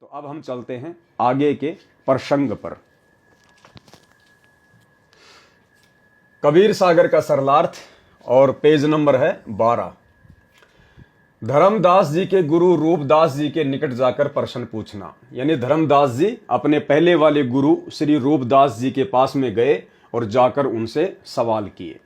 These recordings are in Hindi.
तो अब हम चलते हैं आगे के प्रसंग पर। कबीर सागर का सरलार्थ और पेज नंबर है 12। धर्मदास जी के गुरु रूपदास जी के निकट जाकर प्रश्न पूछना। यानी धर्मदास जी अपने पहले वाले गुरु श्री रूपदास जी के पास में गए और जाकर उनसे सवाल किए।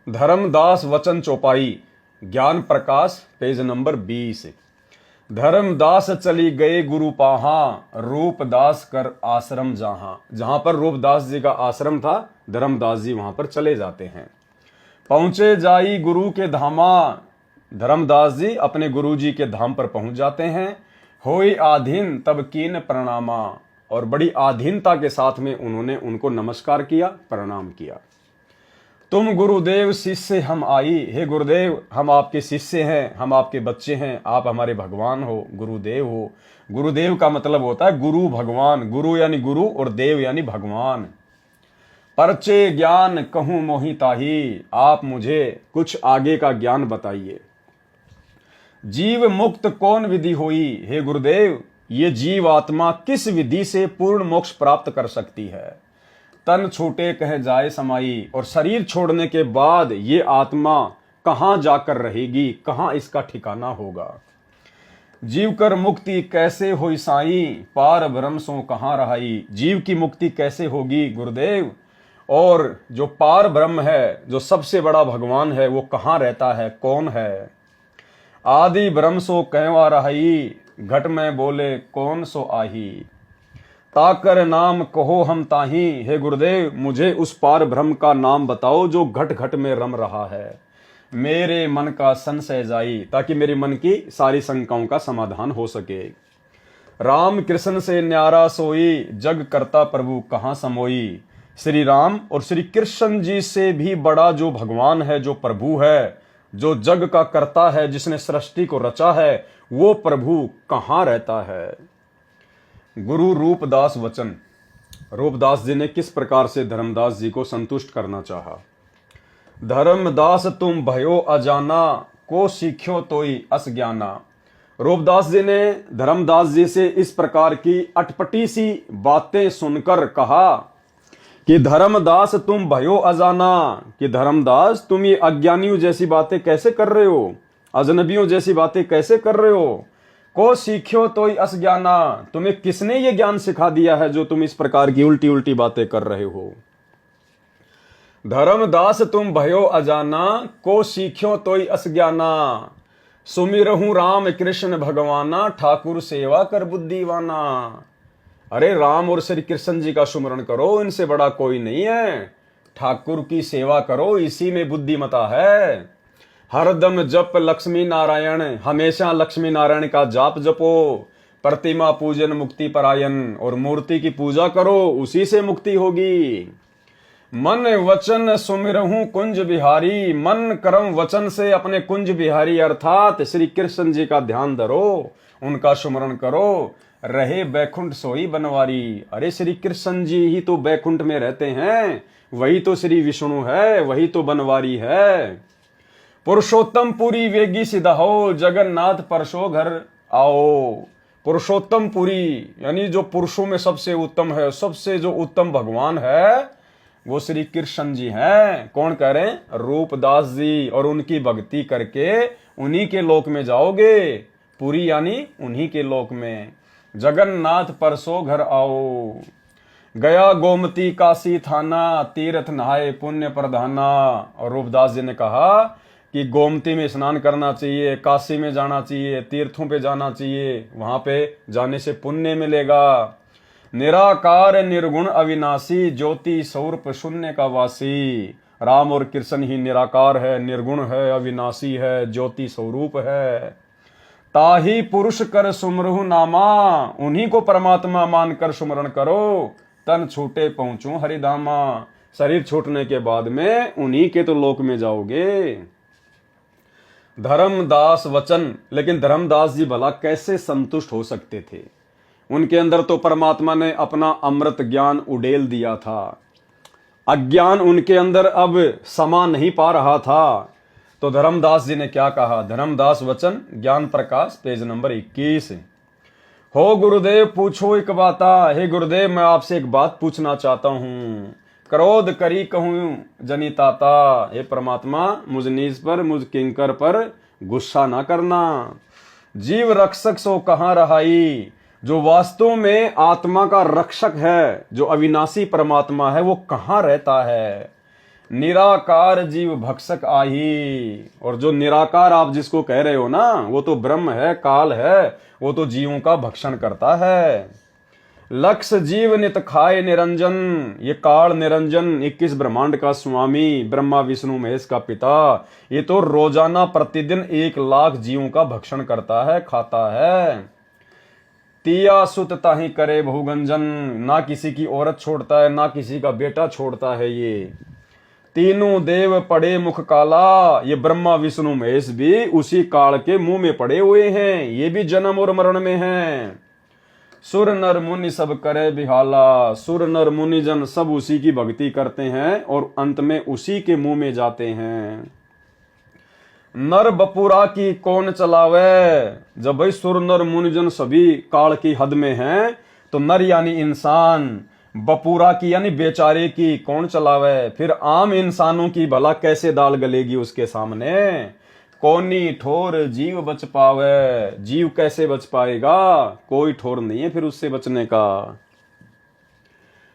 धर्मदास वचन चौपाई ज्ञान प्रकाश पेज नंबर 20। धर्मदास चली गए गुरु पाहा, रूपदास कर आश्रम जहां। जहां पर रूपदास जी का आश्रम था, धर्मदास जी वहां पर चले जाते हैं। पहुंचे जाई गुरु के धामा, धर्मदास जी अपने गुरु जी के धाम पर पहुंच जाते हैं। होई आधीन तब कीन प्रणामा, और बड़ी आधीनता के साथ में उन्होंने उनको नमस्कार किया, प्रणाम किया। तुम गुरुदेव शिष्य हम आई, हे गुरुदेव हम आपके शिष्य हैं, हम आपके बच्चे हैं, आप हमारे भगवान हो, गुरुदेव हो। गुरुदेव का मतलब होता है गुरु भगवान, गुरु यानी गुरु और देव यानी भगवान। परचे ज्ञान कहूं मोहि ताही, आप मुझे कुछ आगे का ज्ञान बताइए। जीव मुक्त कौन विधि होई, हे गुरुदेव ये जीव आत्मा किस विधि से पूर्ण मोक्ष प्राप्त कर सकती है। तन छूटे कह जाए समाई, और शरीर छोड़ने के बाद ये आत्मा कहां जाकर रहेगी, कहां इसका ठिकाना होगा। जीव कर मुक्ति कैसे होई साई, पार ब्रह्म सो कहां रहाई। जीव की मुक्ति कैसे होगी गुरुदेव, और जो पार ब्रह्म है, जो सबसे बड़ा भगवान है, वो कहां रहता है, कौन है। आदि ब्रह्म सो कहवा रहाई, घट में बोले कौन सो आही। ताकर नाम कहो हम ताही, हे गुरुदेव मुझे उस पार ब्रह्म का नाम बताओ जो घट घट में रम रहा है। मेरे मन का संशय जाई, ताकि मेरे मन की सारी शंकाओं का समाधान हो सके। राम कृष्ण से न्यारा सोई, जग करता प्रभु कहाँ समोई। श्री राम और श्री कृष्ण जी से भी बड़ा जो भगवान है, जो प्रभु है, जो जग का करता है, जिसने सृष्टि को रचा है, वो प्रभु कहाँ रहता है। गुरु रूपदास वचन। रूपदास जी ने किस प्रकार से धर्मदास जी को संतुष्ट करना चाहा। धर्मदास तुम भयो अजाना, को सीख्यो तोई अस ज्ञाना। रूपदास जी ने धर्मदास जी से इस प्रकार की अटपटी सी बातें सुनकर कहा कि धर्मदास तुम भयो अजाना, कि धर्मदास तुम ये अज्ञानियों जैसी बातें कैसे कर रहे हो, अजनबियों जैसी बातें कैसे कर रहे हो। को सीख्यो तो अस ज्ञाना, तुम्हें किसने ये ज्ञान सिखा दिया है जो तुम इस प्रकार की उल्टी उल्टी बातें कर रहे हो। धर्मदास तुम भयो अजाना, को सीख्यो तो अस ज्ञाना। सुमिरहूं राम कृष्ण भगवाना, ठाकुर सेवा कर बुद्धिवाना। अरे राम और श्री कृष्ण जी का सुमरण करो, इनसे बड़ा कोई नहीं है। ठाकुर की सेवा करो, इसी में बुद्धिमता है। हरदम जप लक्ष्मी नारायण, हमेशा लक्ष्मी नारायण का जाप जपो। प्रतिमा पूजन मुक्ति परायण, और मूर्ति की पूजा करो, उसी से मुक्ति होगी। मन वचन सुमिरहूं कुंज बिहारी, मन कर्म वचन से अपने कुंज बिहारी अर्थात श्री कृष्ण जी का ध्यान धरो, उनका सुमरण करो। रहे बैकुंठ सोई बनवारी। अरे श्री कृष्ण जी ही तो बैकुंठ में रहते हैं, वही तो श्री विष्णु है, वही तो बनवारी है। पुरुषोत्तम पुरी वेगी सिद्ध हो, जगन्नाथ परसो घर आओ। पुरुषोत्तम पुरी यानी जो पुरुषों में सबसे उत्तम है, सबसे जो उत्तम भगवान है, वो श्री कृष्ण जी हैं। कौन कह रहे हैं? रूपदास जी। और उनकी भक्ति करके उन्हीं के लोक में जाओगे। पुरी यानी उन्हीं के लोक में। जगन्नाथ परसो घर आओ। गया गोमती काशी थाना, तीर्थ नहाए पुण्य प्रधाना। और रूपदास जी ने कहा कि गोमती में स्नान करना चाहिए, काशी में जाना चाहिए, तीर्थों पे जाना चाहिए, वहां पे जाने से पुण्य मिलेगा। निराकार निर्गुण अविनाशी, ज्योति स्वरूप शून्य का वासी। राम और कृष्ण ही निराकार है, निर्गुण है, अविनाशी है, ज्योति स्वरूप है। ताही पुरुष कर सुमरहु नामा, उन्हीं को परमात्मा मानकर सुमरण करो। तन छूटे पहुंचू हरिधामा, शरीर छूटने के बाद में उन्हीं के तो लोक में जाओगे। धर्मदास वचन। लेकिन धर्मदास जी भला कैसे संतुष्ट हो सकते थे? उनके अंदर तो परमात्मा ने अपना अमृत ज्ञान उड़ेल दिया था। अज्ञान उनके अंदर अब समा नहीं पा रहा था। तो धर्मदास जी ने क्या कहा? धर्मदास वचन ज्ञान प्रकाश पेज नंबर 21। हो गुरुदेव पूछो एक बाता, हे गुरुदेव मैं आपसे एक बात पूछना चाहता हूँ। क्रोध करी कहूँ जनिताता, हे परमात्मा मुझ नीच पर, मुझ किंकर पर गुस्सा ना करना। जीव रक्षक सो कहाँ रहाई, जो वास्तव में आत्मा का रक्षक है, जो अविनाशी परमात्मा है, वो कहाँ रहता है। निराकार जीव भक्षक आही, और जो निराकार आप जिसको कह रहे हो ना, वो तो ब्रह्म है, काल है, वो तो जीवों का भक्षण करता है। लक्ष्य जीव नित खाए निरंजन, ये काल निरंजन 21 ब्रह्मांड का स्वामी, ब्रह्मा विष्णु महेश का पिता, ये तो रोजाना प्रतिदिन 1 लाख जीवों का भक्षण करता है, खाता है। तिया सुत ताही करे बहुगंजन, ना किसी की औरत छोड़ता है, ना किसी का बेटा छोड़ता है। ये तीनों देव पड़े मुख काला, ये ब्रह्मा विष्णु महेश भी उसी काल के मुंह में पड़े हुए हैं, ये भी जन्म और मरण में हैं। सुर नर मुनि सब करे बिहाला, सुर नर मुनि जन सब उसी की भक्ति करते हैं और अंत में उसी के मुंह में जाते हैं। नर बपुरा की कौन चलावे, जब भाई सुर नर मुनिजन सभी काल की हद में हैं, तो नर यानी इंसान, बपुरा की यानी बेचारे की कौन चलावे, फिर आम इंसानों की भला कैसे दाल गलेगी उसके सामने। कौनी ठोर जीव बच पावे, जीव कैसे बच पाएगा, कोई ठोर नहीं है फिर उससे बचने का।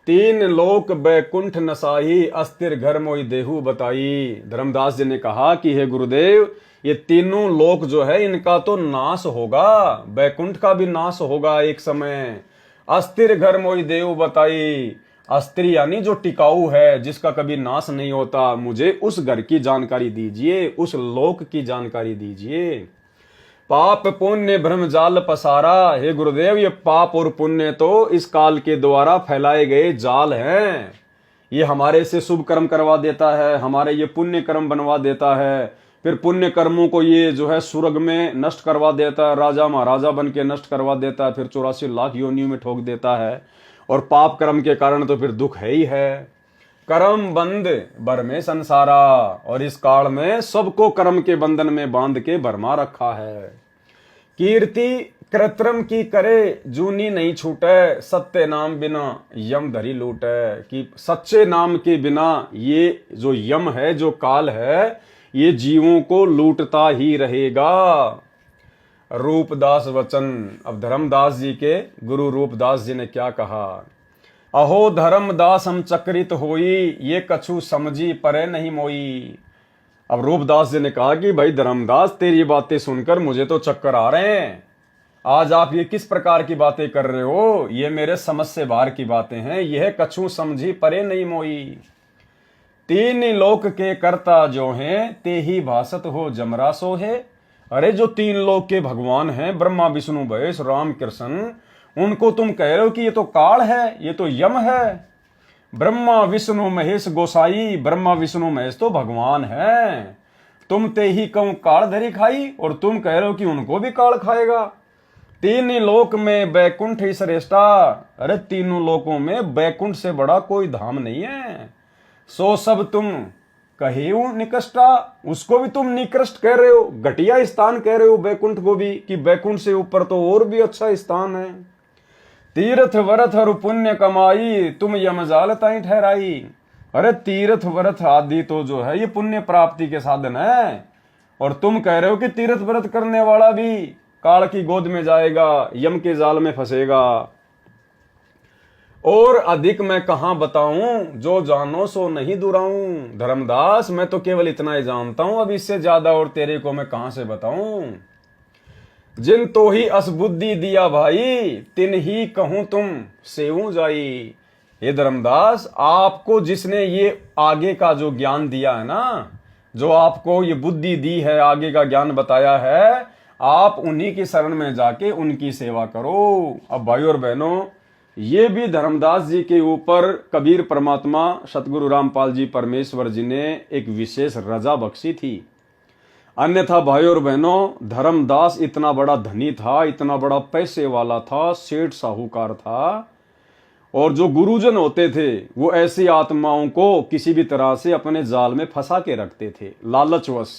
3 लोक बैकुंठ नसाही, अस्थिर घर मोई देहु बताई। धर्मदास जी ने कहा कि हे गुरुदेव, ये तीनों लोक जो है इनका तो नाश होगा, बैकुंठ का भी नाश होगा एक समय। अस्थिर घर मोई देहु बताई, अस्थिर यानी जो टिकाऊ है, जिसका कभी नाश नहीं होता, मुझे उस घर की जानकारी दीजिए, उस लोक की जानकारी दीजिए। पाप पुण्य भ्रम जाल पसारा, हे गुरुदेव ये पाप और पुण्य तो इस काल के द्वारा फैलाए गए जाल हैं। ये हमारे से शुभ कर्म करवा देता है, हमारे ये पुण्य कर्म बनवा देता है, फिर पुण्य कर्मों को ये जो है स्वर्ग में नष्ट करवा देता है, राजा महाराजा बन के नष्ट करवा देता है, फिर 84 लाख योनियों में ठोक देता है। और पाप कर्म के कारण तो फिर दुख है ही है। कर्म बंद बर में संसारा, और इस काल में सबको कर्म के बंधन में बांध के भरमा रखा है। कीर्ति कृत्रिम की करे जूनी नहीं छूटे, सत्य नाम बिना यम धरी लूटे। कि सच्चे नाम के बिना ये जो यम है, जो काल है, ये जीवों को लूटता ही रहेगा। रूपदास वचन, अब धर्मदास जी के गुरु रूपदास जी ने क्या कहा। अहो धर्मदास हम चक्रित होई, ये कछु समझी परे नहीं मोई। अब रूपदास जी ने कहा कि भाई धर्मदास तेरी बातें सुनकर मुझे तो चक्कर आ रहे हैं। आज आप ये किस प्रकार की बातें कर रहे हो, ये मेरे समझ से बाहर की बातें हैं। यह कछु समझी परे नहीं मोई। 3 लोक के कर्ता जो हैं, ते ही भासत हो जमरा सो है। अरे जो 3 लोक के भगवान हैं, ब्रह्मा विष्णु महेश राम कृष्ण, उनको तुम कह रहे हो कि ये तो काल है, ये तो यम है। ब्रह्मा विष्णु महेश गोसाई, ब्रह्मा विष्णु महेश तो भगवान है। तुम ते ही कहूं काल धरी खाई, और तुम कह रहे हो कि उनको भी काल खाएगा। 3 लोक में बैकुंठ ही श्रेष्ठा। अरे तीनों लोकों में बैकुंठ से बड़ा कोई धाम नहीं है। सो सब तुम कहे निकृष्टा, उसको भी तुम निकृष्ट कह रहे हो, घटिया स्थान कह रहे हो बैकुंठ को भी, कि बैकुंठ से ऊपर तो और भी अच्छा स्थान है। तीर्थ व्रत हरु पुण्य कमाई, तुम यमजाल ताई ठहराई। अरे तीर्थ व्रत आदि तो जो है ये पुण्य प्राप्ति के साधन है, और तुम कह रहे हो कि तीर्थ व्रत करने वाला भी काल की गोद में जाएगा, यम के जाल में फंसेगा। और अधिक मैं कहां बताऊं, जो जानो सो नहीं दुराऊं। धर्मदास मैं तो केवल इतना ही जानता हूं, अब इससे ज्यादा और तेरे को मैं कहां से बताऊं। जिन तो ही असबुद्धि दिया भाई, तिन ही कहूं तुम सेऊ जाई। ये धर्मदास, आपको जिसने ये आगे का जो ज्ञान दिया है ना, जो आपको ये बुद्धि दी है, आगे का ज्ञान बताया है, आप उन्हीं की शरण में जाके उनकी सेवा करो। अब भाई और बहनों, ये भी धर्मदास जी के ऊपर कबीर परमात्मा सतगुरु रामपाल जी परमेश्वर जी ने एक विशेष रजा बख्शी थी। अन्यथा भाई और बहनों, धर्मदास इतना बड़ा धनी था, इतना बड़ा पैसे वाला था, सेठ साहूकार था, और जो गुरुजन होते थे वो ऐसी आत्माओं को किसी भी तरह से अपने जाल में फंसा के रखते थे लालचवश।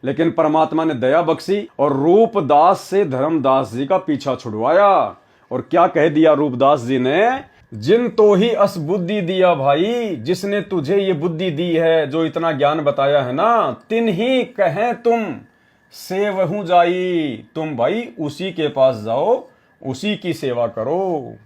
लेकिन परमात्मा ने दया बख्शी और रूपदास से धर्मदास जी का पीछा छुड़वाया। और क्या कह दिया रूपदास जी ने, जिन तो ही अस बुद्धि दिया भाई, जिसने तुझे ये बुद्धि दी है, जो इतना ज्ञान बताया है ना, तिन ही कहें तुम सेवहू जाई, तुम भाई उसी के पास जाओ, उसी की सेवा करो।